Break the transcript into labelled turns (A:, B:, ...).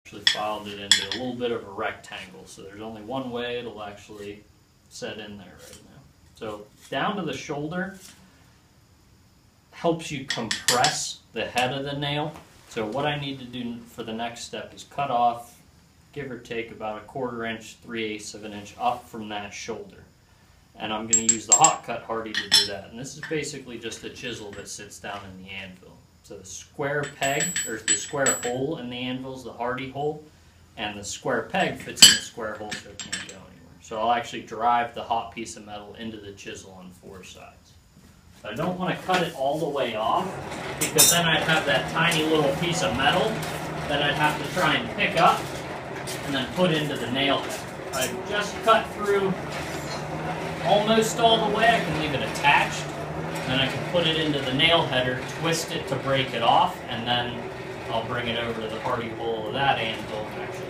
A: Actually filed it into a little bit of a rectangle, so there's only one way it'll actually set in there right now. So down to the shoulder helps you compress the head of the nail. So what I need to do for the next step is cut off, give or take, about 1/4 inch, 3/8 of an inch up from that shoulder. And I'm going to use the hot cut hardy to do that. And this is basically just a chisel that sits down in the anvil. So the square peg, or the square hole in the anvil is the hardy hole, and the square peg fits in the square hole so it can't go anywhere. So I'll actually drive the hot piece of metal into the chisel on 4 sides. I don't want to cut it all the way off, because then I'd have that tiny little piece of metal that I'd have to try and pick up and then put into the nail head. I've just cut through almost all the way. I can leave it attached. Then I can put it into the nail header, twist it to break it off, and then I'll bring it over to the hardy hole of that anvil and actually